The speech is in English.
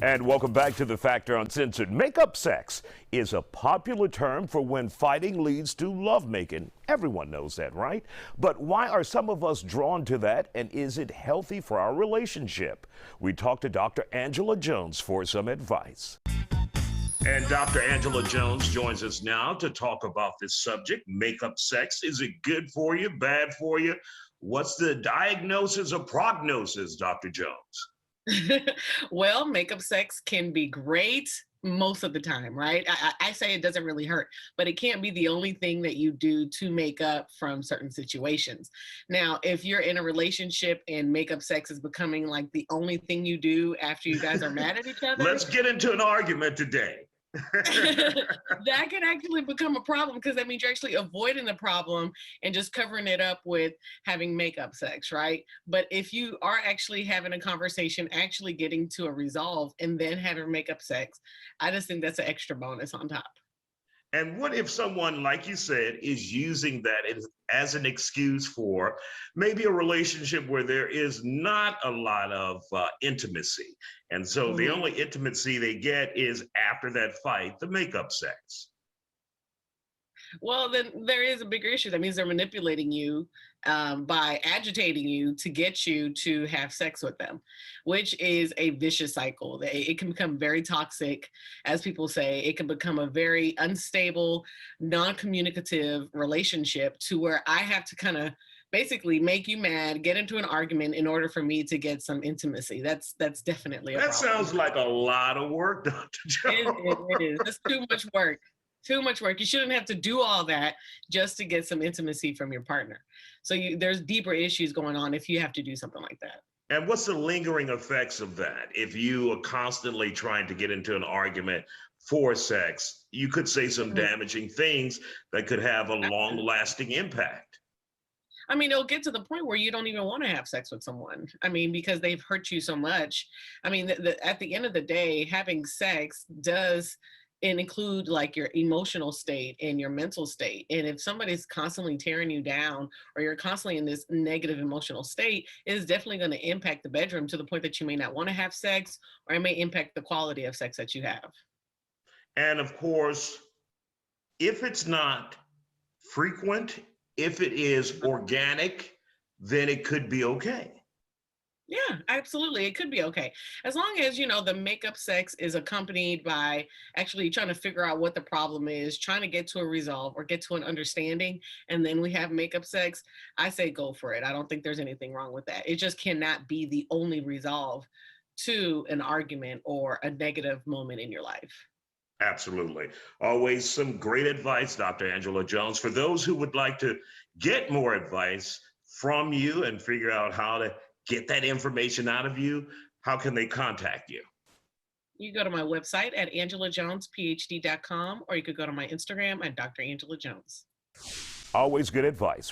And welcome back to the Factor Uncensored. Makeup sex is a popular term for when fighting leads to lovemaking. Everyone knows that, right? But why are some of us drawn to that, and is it healthy for our relationship? We talked to Dr. Angela Jones for some advice. And Dr. Angela Jones joins us now to talk about this subject, makeup sex. Is it good for you, bad for you? What's the diagnosis or prognosis, Dr. Jones? Well, makeup sex can be great most of the time, right? I say it doesn't really hurt, but it can't be the only thing that you do to make up from certain situations. Now, if you're in a relationship and makeup sex is becoming like the only thing you do after you guys are mad at each other, Let's get into an argument today. that can actually become a problem because that means you're actually avoiding the problem and just covering it up with having makeup sex, right? But if you are actually having a conversation, actually getting to a resolve and then having makeup sex, I just think that's an extra bonus on top. And what if someone, like you said, is using that as an excuse for maybe a relationship where there is not a lot of intimacy? And so the only intimacy they get is after that fight, the makeup sex. Well, then there is a bigger issue. That means they're manipulating you by agitating you to get you to have sex with them, which is a vicious cycle. It can become very toxic, as people say. It can become a very unstable, non-communicative relationship to where I have to kind of basically make you mad, get into an argument in order for me to get some intimacy. That's definitely a That problem. sounds like a lot of work, Dr. Jones. It is. It's too much work. Too much work. You shouldn't have to do all that just to get some intimacy from your partner. So there's deeper issues going on if you have to do something like that. And what's the lingering effects of that? If you are constantly trying to get into an argument for sex, you could say some damaging things that could have a long-lasting impact. I mean, it'll get to the point where you don't even want to have sex with someone. I mean, because they've hurt you so much. I mean, at the end of the day, having sex does include like your emotional state and your mental state. And if somebody's constantly tearing you down or you're constantly in this negative emotional state, it is definitely going to impact the bedroom to the point that you may not want to have sex, or it may impact the quality of sex that you have. And of course, if it's not frequent, if it is organic, then it could be okay. Yeah, absolutely. It could be okay. As long as, the makeup sex is accompanied by actually trying to figure out what the problem is, trying to get to a resolve or get to an understanding, and then we have makeup sex, I say go for it. I don't think there's anything wrong with that. It just cannot be the only resolve to an argument or a negative moment in your life. Absolutely. Always some great advice, Dr. Angela Jones. For those who would like to get more advice from you and figure out how to get that information out of you, how can they contact you? You go to my website at angelajonesphd.com, or you could go to my Instagram at Dr. Angela Jones. Always good advice.